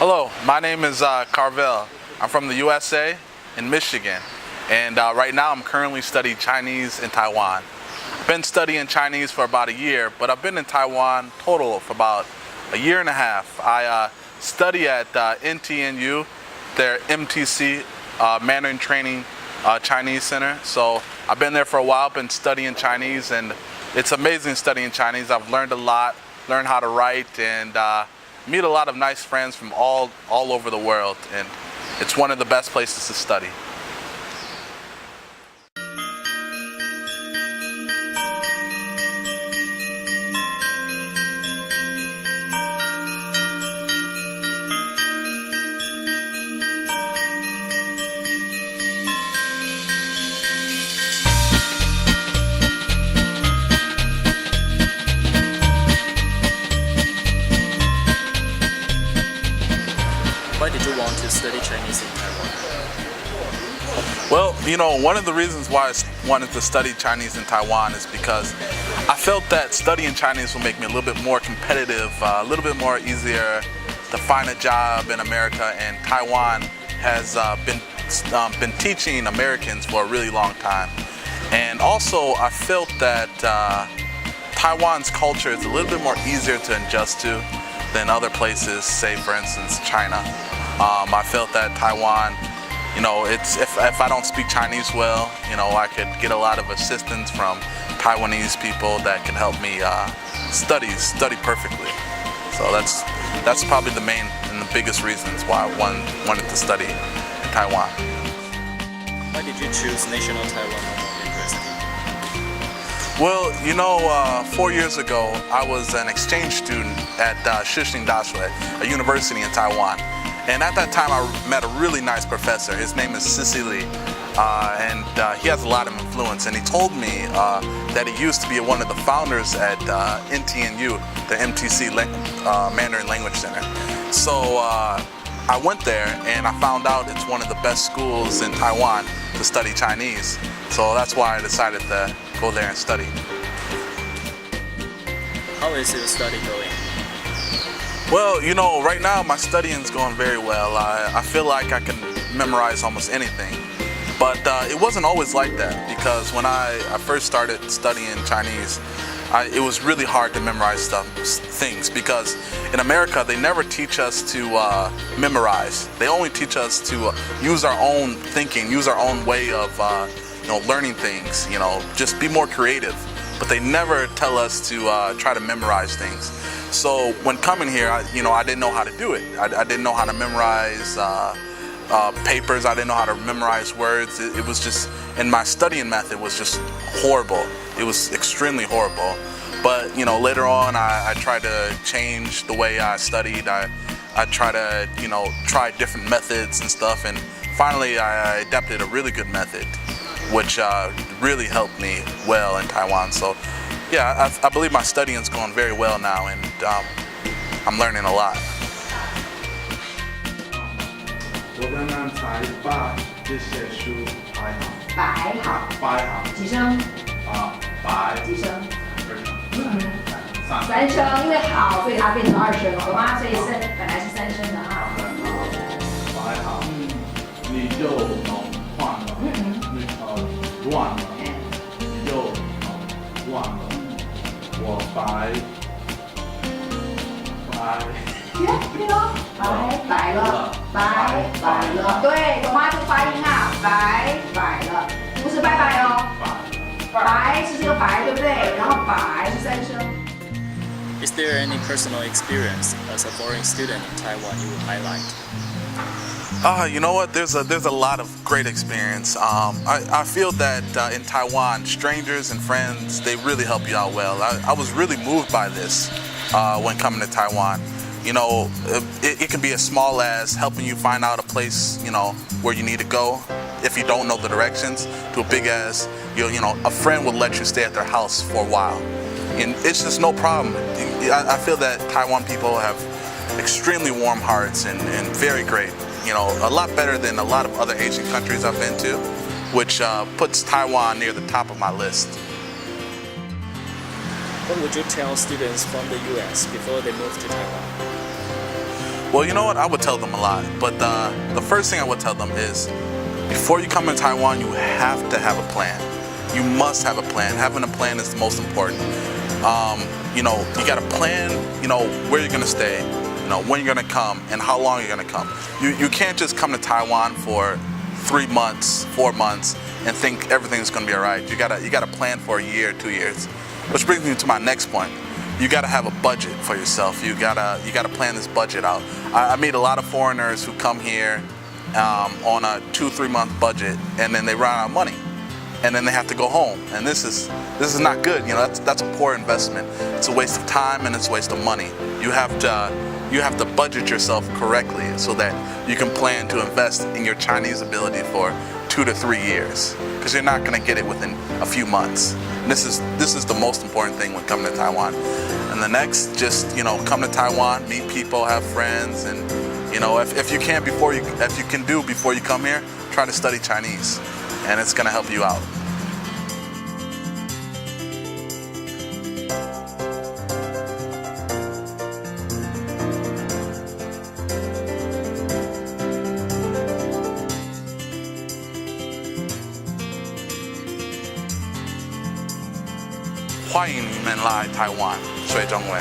Hello, my name is Carvell. I'm from the USA in Michigan, and right now I'm currently studying Chinese in Taiwan. I've been studying Chinese for about a year, but I've been in Taiwan total for about a year and a half. I study at NTNU, their MTC, Mandarin Training Chinese Center. So I've been there for a while, been studying Chinese, and it's amazing studying Chinese. I've learned a lot, learned how to write, and meet a lot of nice friends from all over the world, and it's one of the best places to study. Why did you want to study Chinese in Taiwan? Well, you know, one of the reasons why I wanted to study Chinese in Taiwan is because I felt that studying Chinese will make me a little bit more competitive, a little bit more easier to find a job in America, and Taiwan has been teaching Americans for a really long time. And also I felt that Taiwan's culture is a little bit more easier to adjust to than other places, say for instance China. I felt that Taiwan, you know, if I don't speak Chinese well, you know, I could get a lot of assistance from Taiwanese people that can help me study perfectly. So that's probably the main and the biggest reasons why I wanted to study in Taiwan. Why did you choose National Taiwan University? Well, you know, 4 years ago, I was an exchange student at a university in Taiwan. And at that time, I met a really nice professor. His name is Lee, and he has a lot of influence. And he told me that he used to be one of the founders at NTNU, the MTC Mandarin Language Center. So I went there, and I found out it's one of the best schools in Taiwan to study Chinese. So that's why I decided to go there and study. How is your study going? Well, you know, right now my studying's going very well. I feel like I can memorize almost anything. But it wasn't always like that, because when I first started studying Chinese, it was really hard to memorize things, because in America they never teach us to memorize. They only teach us to use our own thinking, use our own way of you know, learning things, you know, just be more creative. But they never tell us to try to memorize things. So when coming here, I didn't know how to do it. I didn't know how to memorize papers. I didn't know how to memorize words. It was just, and my studying method was just horrible. It was extremely horrible. But you know, later on, I tried to change the way I studied. I tried to, you know, try different methods and stuff, and finally I adapted a really good method, which really helped me well in Taiwan. So yeah, I believe my studying is going very well now, and I'm learning a lot. 我刚刚才把这些书摆好，几声？几声？三声，因为好，所以它变成2声，懂吗？所以本来是3声的哈。摆好，你就能换了，乱了，你就能乱了。我摆了，对，懂吗？这个发音啊，摆了，不是拜拜哦，摆是这个白，对不对？然后摆是3声。Is there any personal experience as a foreign student in Taiwan you would highlight? You know what? There's a lot of great experience. I feel that in Taiwan, strangers and friends, they really help you out well. I was really moved by this when coming to Taiwan. You know, it can be as small as helping you find out a place, you know, where you need to go if you don't know the directions, to a big as, you know, a friend will let you stay at their house for a while. And it's just no problem. I feel that Taiwan people have extremely warm hearts and very great. You know, a lot better than a lot of other Asian countries I've been to, which puts Taiwan near the top of my list. What would you tell students from the US before they move to Taiwan? Well, you know what? I would tell them a lot, but the first thing I would tell them is before you come to Taiwan, you have to have a plan. You must have a plan. Having a plan is the most important. You know, you got to plan, you know, where you're going to stay, you know, when you're going to come and how long you're going to come. You can't just come to Taiwan for 3 months, 4 months and think everything's going to be all right. You got to plan for a year, 2 years. Which brings me to my next point. You got to have a budget for yourself. You gotta plan this budget out. I meet a lot of foreigners who come here on a 2-3 month budget, and then they run out of money, and then they have to go home. And this is not good. You know, that's a poor investment. It's a waste of time and it's a waste of money. You have to budget yourself correctly so that you can plan to invest in your Chinese ability for 2 to 3 years, because you're not going to get it within a few months. And this is the most important thing when coming to Taiwan. And the next, just, you know, come to Taiwan, meet people, have friends, and you know, if you can before you come here, try to study Chinese, and it's going to help you out.欢迎你们来台湾学中文。